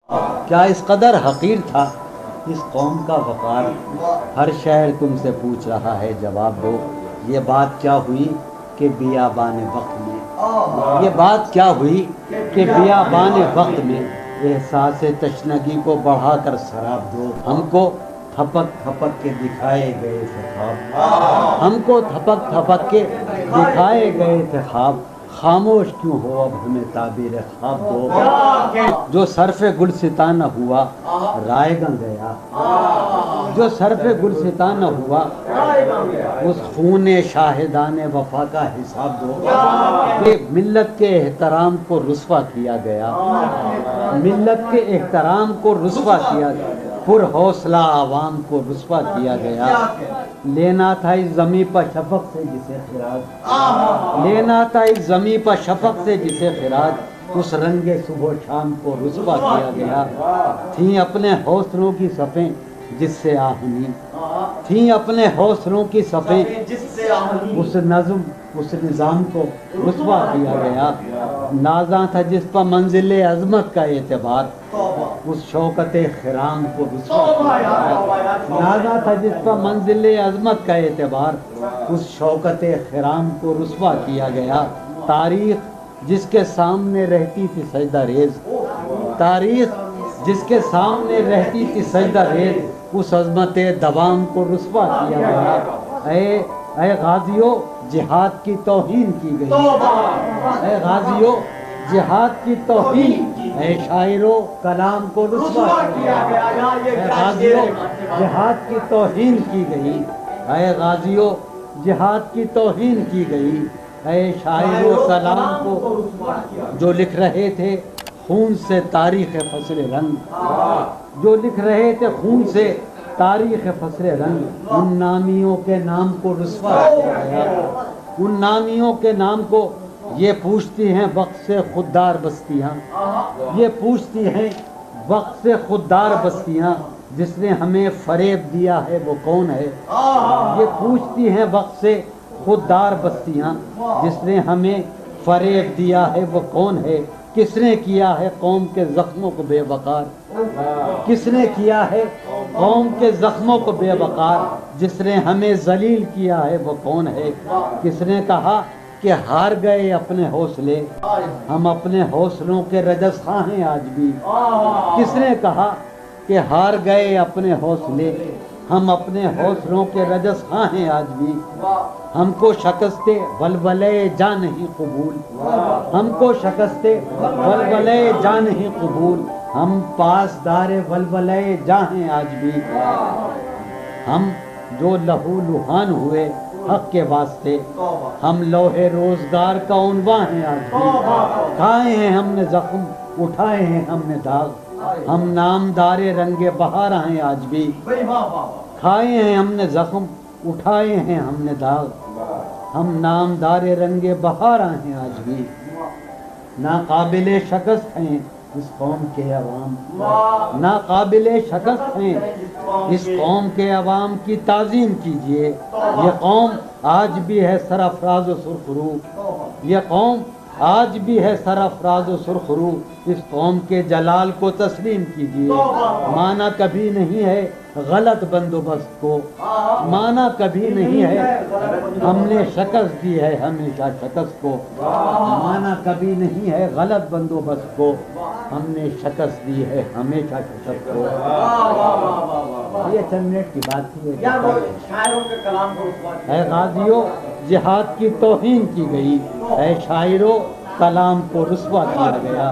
کیا اس قدر حقیر تھا اس قوم کا وقار، ہر شہر تم سے پوچھ رہا ہے جواب دو، یہ بات کیا ہوئی کہ بیابان وقت میں، یہ بات کیا ہوئی کہ بیابان وقت میں احساس تشنگی کو بڑھا کر شراب دو، ہم کو تھپک تھپک کے دکھائے گئے تھے خواب، ہم کو تھپک تھپک کے دکھائے گئے تھے خواب، خاموش کیوں ہو اب ہمیں تعبیر خواب دو، جو صرف گلستان نہ ہوا رائے گاں گیا، جو صرف گلستان نہ ہوا اس خون شاہدان وفا کا حساب دو، کہ ملت کے احترام کو رسوا کیا گیا، ملت کے احترام کو رسوا کیا گیا، پر حوصلہ عوام کو رسوا کیا گیا، لینا تھا اس زمیں پر شفق سے جسے خراج، لینا تھا اس زمیں پر شفق سے جسے خراج، اس رنگ صبح شام کو رسوا کیا گیا، تھیں اپنے حوصلوں کی صفیں جس سے آہنی، تھیں اپنے حوصلوں کی صفیں اس نظم اس نظام کو رسوا کیا گیا، نازاں تھا جس پر منزل عظمت کا اعتبار اس شوکت خرام کو رسوا کیا گیا، نازاں تھا جس پر منزل عظمت کا اعتبار اس شوکت خرام کو رسوا کیا گیا، تاریخ جس کے سامنے رہتی تھی سجدہ ریز، تاریخ جس کے سامنے رہتی تھی سجدہ ریز اس عظمت دوام کو رسوا کیا گیا، اے غازیوں جہاد کی توہین کی گئی، اے غازیوں جہاد کی توہین، اے شاعروں کلام کو رسوا کیا گیا، اے غازیوں جہاد کی توہین کی گئی، اے غازیوں جہاد کی توہین کی گئی، اے شاعروں کلام کو جو لکھ رہے تھے خون سے تاریخ فصل رنگ، جو لکھ رہے تھے خون سے تاریخ فصل رنگ، ان نامیوں کے نام کو رسوا کیا گیا، ان نامیوں کے نام کو یہ پوچھتی ہیں وقت سے خوددار بستیاں، یہ پوچھتی ہیں وقت سے خوددار بستیاں، جس نے ہمیں فریب دیا ہے وہ کون ہے، یہ پوچھتی ہیں وقت سے خوددار بستیاں، جس نے ہمیں فریب دیا ہے وہ کون ہے، کس نے کیا ہے قوم کے زخموں کو بے وقار، کس نے کیا ہے قوم کے زخموں کو بے وقار، جس نے ہمیں ذلیل کیا ہے وہ کون ہے، کس نے کہا کہ ہار گئے اپنے حوصلے، ہم اپنے حوصلوں کے رجس خواہ ہیں آج بھی، کس نے کہا کہ ہار گئے اپنے حوصلے، ہم اپنے حوصلوں کے رجس خواہ ہیں آج بھی، ہم کو شکست ولولے جاں نہیں قبول، ہم کو شکست ولولے جاں نہیں قبول، ہم پاسدار ولولے جاں ہیں آج بھی، ہم جو لہو لہان ہوئے حق کے واسطے، ہم لوہے روزگار کا عنواں ہیں آج بھی، کھائے ہیں ہم نے زخم اٹھائے ہیں ہم نے داغ، ہم نامدار رنگ بہار ہیں آج بھی، کھائے ہیں ہم نے زخم اٹھائے ہیں ہم نے داغ، ہم نامدار رنگ بہار ہیں آج بھی، ناقابل شکست ہیں اس قوم کے عوام، ناقابل شکست ہیں اس قوم کے عوام کی تعظیم کیجئے، یہ قوم آج بھی ہے سرافراز و سرخرو، یہ قوم آج بھی ہے سرافراز و سرخرو، اس قوم کے جلال کو تسلیم کیجئے، مانا کبھی نہیں ہے غلط بندوبست کو، مانا کبھی نہیں ہے ہم نے شکست دی ہے ہمیشہ شکست کو، مانا کبھی نہیں ہے غلط بندوبست کو، ہم نے شکست دی ہے ہمیشہ شکست کو۔ یہ چند منٹ کی بات تھی، اے غازیوں جہاد کی توہین کی گئی، اے شاعروں کلام کو رسوا کیا گیا۔